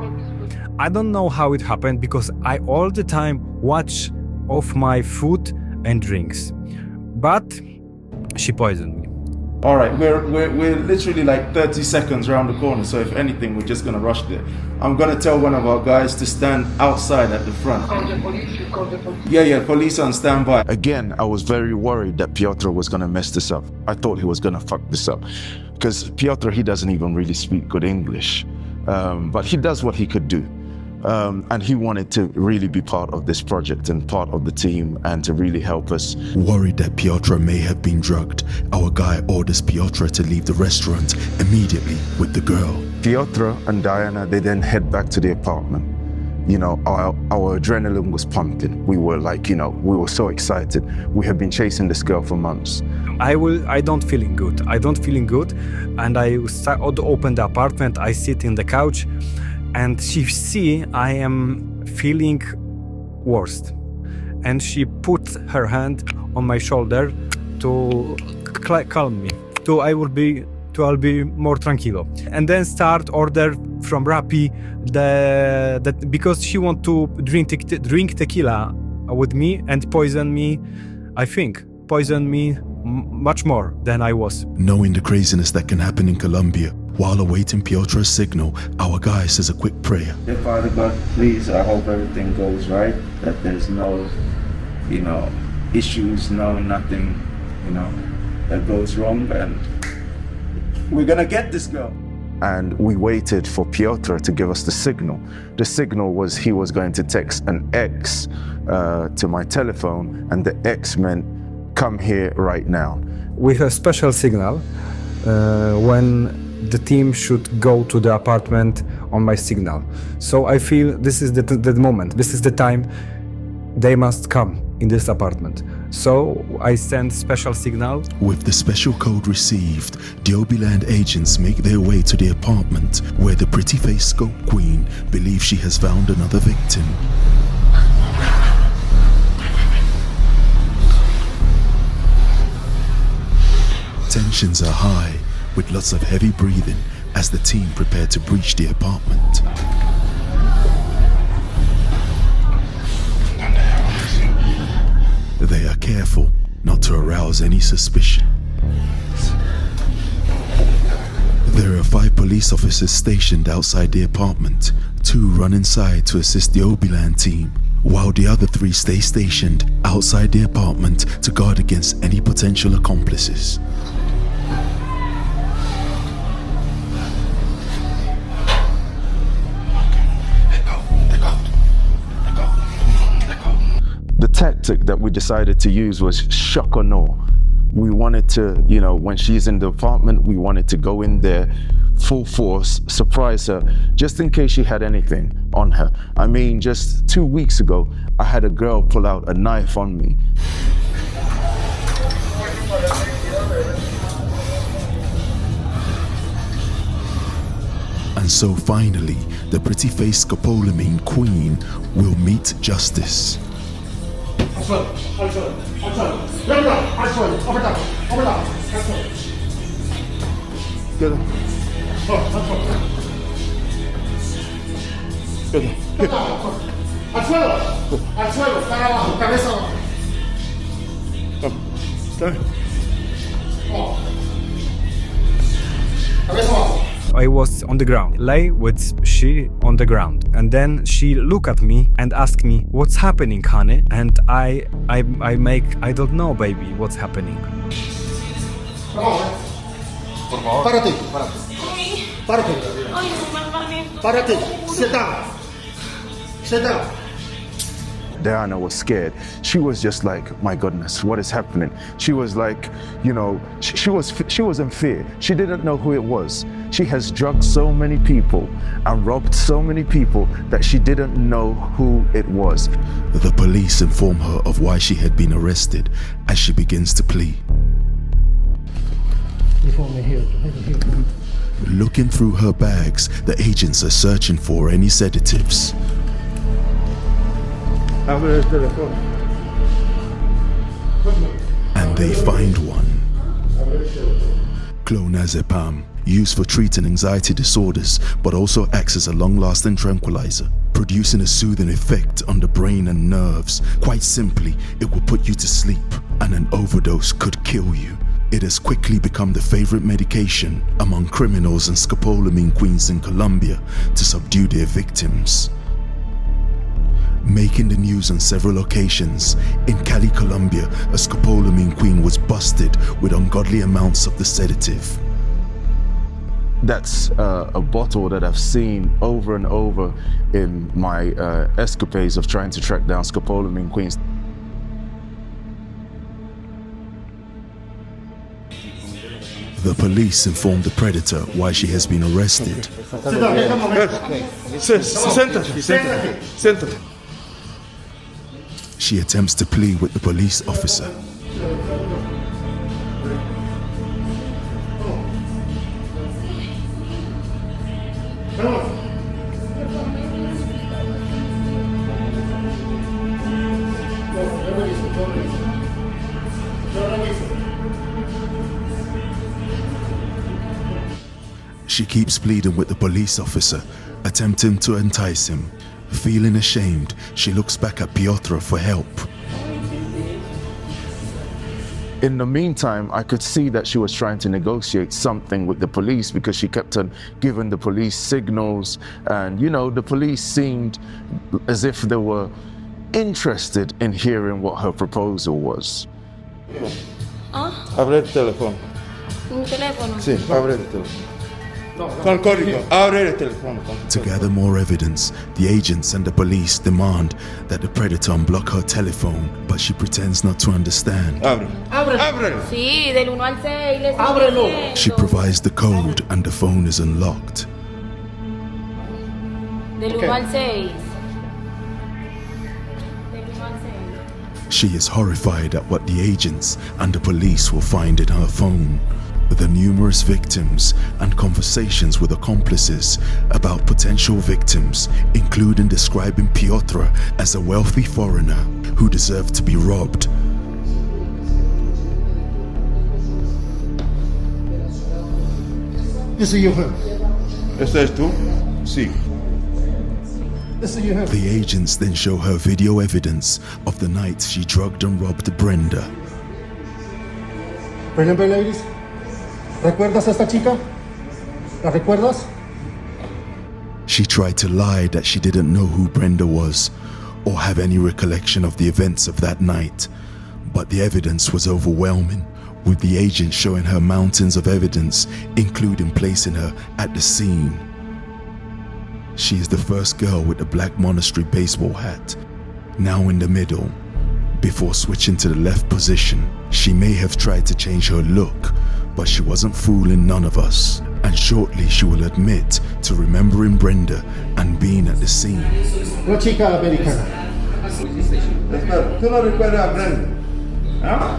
I don't know how it happened because I all the time watch of my food and drinks, but she poisoned me. All right, we're literally like 30 seconds around the corner, so if anything, we're just gonna rush there. I'm gonna tell one of our guys to stand outside at the front. Yeah, police on standby. Again, I was very worried that Piotr was gonna mess this up. I thought he was gonna fuck this up. Because Piotr, he doesn't even really speak good English, but he does what he could do. And he wanted to really be part of this project and part of the team and to really help us. Worried that Piotr may have been drugged, our guy orders Piotr to leave the restaurant immediately with the girl. Piotr and Diana, they then head back to the apartment. You know, our adrenaline was pumping. We were like, you know, we were so excited. We have been chasing this girl for months. I don't feeling good. And I open the apartment, I sit in the couch, and she see I am feeling worst. And she put her hand on my shoulder to calm me. I'll be more tranquilo. And then start order from Rappi that because she want to drink tequila with me and poison me, I think, much more than I was. Knowing the craziness that can happen in Colombia, while awaiting Piotr's signal, our guy says a quick prayer. Dear Father God, please, I hope everything goes right, that there's no, issues, nothing, that goes wrong, and we're gonna get this girl. And we waited for Piotr to give us the signal. The signal was he was going to text an X to my telephone, and the X meant, come here right now. With a special signal when the team should go to the apartment on my signal. So I feel this is the moment, this is the time they must come in this apartment. So I send special signal. With the special code received, the Obiland agents make their way to the apartment where the pretty-faced scope queen believes she has found another victim. Tensions are high, with lots of heavy breathing as the team prepare to breach the apartment. They are careful not to arouse any suspicion. There are 5 police officers stationed outside the apartment. 2 run inside to assist the Obiland team, while the other 3 stay stationed outside the apartment to guard against any potential accomplices. The tactic that we decided to use was shock or no. We wanted to, when she's in the apartment, we wanted to go in there full force, surprise her, just in case she had anything on her. I mean, just 2 weeks ago, I had a girl pull out a knife on me. And so finally, the pretty-faced scopolamine queen will meet justice. Queda. Queda. Al suelo, para abajo, cabeza abajo. Está bien. Cabeza abajo. I was on the ground, lay with she on the ground, and then she look at me and ask me, "What's happening, honey?" And I don't know, baby, what's happening. Párate. Párate. Párate. Sit down. Sit down. Diana was scared. She was just like, my goodness, what is happening? She was like, you know, she was in fear. She didn't know who it was. She has drugged so many people and robbed so many people that she didn't know who it was. The police inform her of why she had been arrested as she begins to plea. Looking through her bags, the agents are searching for any sedatives. And they find one. Clonazepam, used for treating anxiety disorders, but also acts as a long-lasting tranquilizer, producing a soothing effect on the brain and nerves. Quite simply, it will put you to sleep, and an overdose could kill you. It has quickly become the favorite medication among criminals and scopolamine queens in Colombia to subdue their victims. Making the news on several occasions, in Cali, Colombia, a scopolamine queen was busted with ungodly amounts of the sedative. That's a bottle that I've seen over and over in my escapades of trying to track down scopolamine queens. The police inform the predator why she has been arrested. She attempts to plead with the police officer. She keeps pleading with the police officer, attempting to entice him. Feeling ashamed, she looks back at Piotr for help. In the meantime, I could see that she was trying to negotiate something with the police because she kept on giving the police signals, and you know, the police seemed as if they were interested in hearing what her proposal was. Abre el teléfono. Un teléfono. Sí, abre el teléfono. Con código, abre el teléfono. To gather more evidence, the agents and the police demand that the predator unblock her telephone, but she pretends not to understand. Abre. Ábrelo. Sí, del 1 al 6. le estoy Ábrelo. diciendo. She provides the code and the phone is unlocked. Del 1 al 6. Del 1 al 6. She is horrified at what the agents and the police will find in her phone. The numerous victims and conversations with accomplices about potential victims, including describing Piotr as a wealthy foreigner who deserved to be robbed. This is your home. ¿Este es tú? Sí. This is your home. The agents then show her video evidence of the night she drugged and robbed Brenda. Remember, ladies? ¿Recuerdas a esta chica? ¿La recuerdas? She tried to lie that she didn't know who Brenda was or have any recollection of the events of that night, but the evidence was overwhelming, with the agent showing her mountains of evidence, including placing her at the scene. She is the first girl with the black monastery baseball hat, now in the middle, before switching to the left position. She may have tried to change her look, but she wasn't fooling none of us, and shortly she will admit to remembering Brenda and being at the scene. Una chica americana. Espera, ¿tú no recuerdas a Brenda? ¿Ah?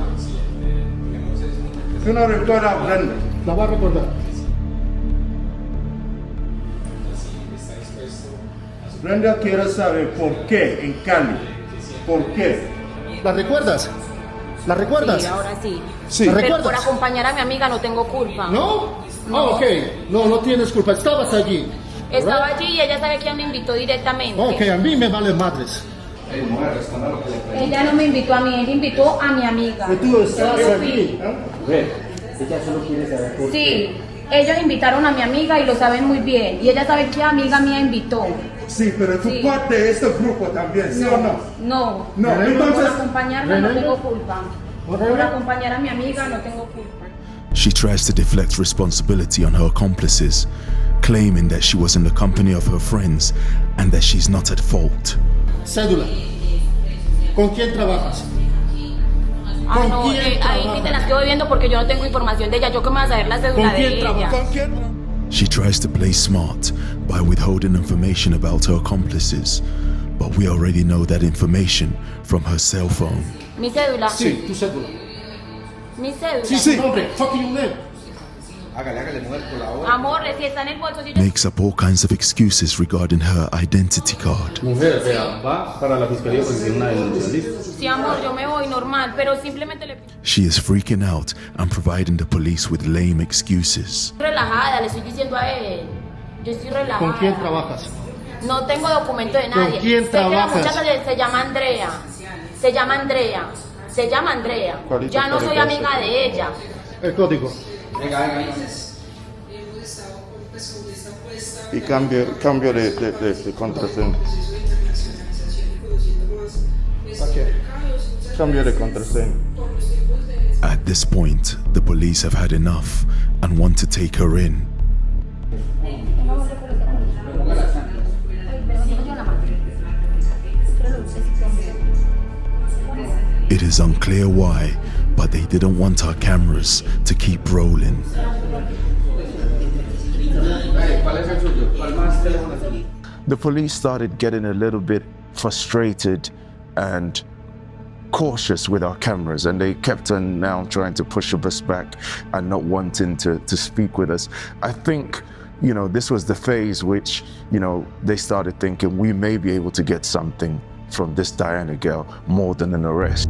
¿Tú no recuerdas a Brenda? La voy a recordar. Brenda quiere saber por qué en Cali. ¿Por qué? ¿La recuerdas? ¿La recuerdas? Sí, ahora sí. Sí. Pero ¿Recuerdas? por acompañar a mi amiga no tengo culpa. ¿No? No. Ah, ok. No, no tienes culpa. Estabas allí. Estaba ¿verdad? allí y ella sabe quién me invitó directamente. Ok, a mí me vale madres. Ella no me invitó a mí, ella invitó a mi amiga. ¿Y tú estabas Yo allí? fui. Ella solo quiere saber por Sí, ellos invitaron a mi amiga y lo saben muy bien. Y ella sabe qué amiga mía invitó. Sí, pero tú Sí. parte de este grupo también, ¿sí o no? No, No, por entonces... acompañarla no tengo culpa. Por acompañar a mi amiga no tengo culpa. She tries to deflect responsibility on her accomplices, claiming that she was in the company of her friends and that she's not at fault. Cédula. ¿Con quién trabajas? Ah, ¿Con no, quién ahí sí trabajas? te la estoy viendo porque yo no tengo información de ella. Yo que me voy a saber la ¿Con cédula de quién ella. trabajas? ¿Con quién? She tries to play smart by withholding information about her accomplices, but we already know that information from her cell phone. Mi cédula. Sí, tu cédula. Mi cédula. Sí, sí. Nombre, fucking name. Hágale, mujer, colabora. Amor, si está en el bolso. Si yo... Makes up all kinds of excuses regarding her identity card. Mujer, vea, va para la fiscalía porque tiene una denuncia, ¿listo? Sí, amor, yo me voy normal, pero simplemente le... She is freaking out and providing the police with lame excuses. Estoy relajada, le estoy diciendo a él. Yo estoy relajada. ¿Con quién trabajas? No tengo documento de nadie. ¿Con quién sé trabajas? que la muchacha se llama Andrea. Se llama Andrea. Se llama Andrea. ¿Cuál es Ya el no soy código? amiga de ella. El código. Venga. Y cambio de contraseña. Ok. Cambio de contraseña. At this point, the police have had enough and want to take her in. It is unclear why, but they didn't want our cameras to keep rolling. The police started getting a little bit frustrated and cautious with our cameras, and they kept on now trying to push us back and not wanting to speak with us. I think, this was the phase which, they started thinking we may be able to get something from this Diana girl more than an arrest.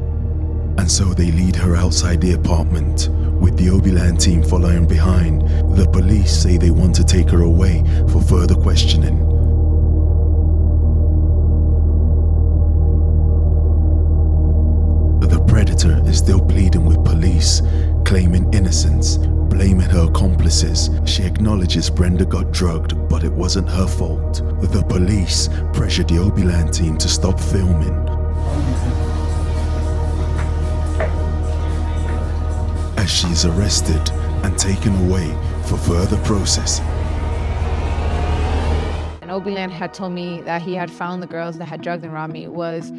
And so they lead her outside the apartment, with the Obiland team following behind. The police say they want to take her away for further questioning. The predator is still pleading with police, claiming innocence, blaming her accomplices. She acknowledges Brenda got drugged, but it wasn't her fault. The police pressured the Obiland team to stop filming. As she is arrested and taken away for further processing. And Obiland had told me that he had found the girls that had drugged and robbed me. Was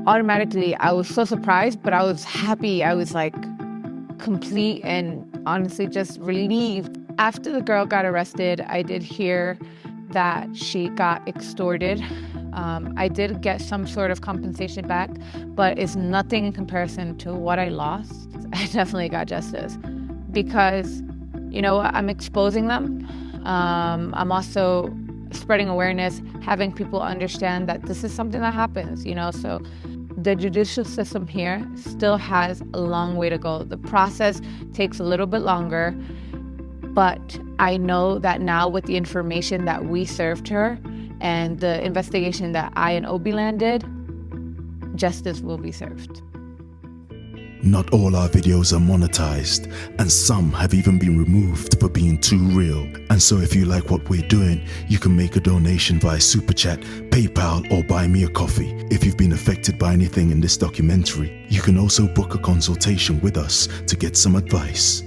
automatically, I was so surprised, but I was happy. I was like complete and honestly just relieved. After the girl got arrested, I did hear that she got extorted. I did get some sort of compensation back, but it's nothing in comparison to what I lost. I definitely got justice because, I'm exposing them. I'm also spreading awareness, having people understand that this is something that happens, so the judicial system here still has a long way to go. The process takes a little bit longer, but I know that now with the information that we served her and the investigation that I and Obiland did, justice will be served. Not all our videos are monetized, and some have even been removed for being too real. And so if you like what we're doing, you can make a donation via SUPERCHAT, PayPal, or buy me a coffee. If you've been affected by anything in this documentary, you can also book a consultation with us to get some advice.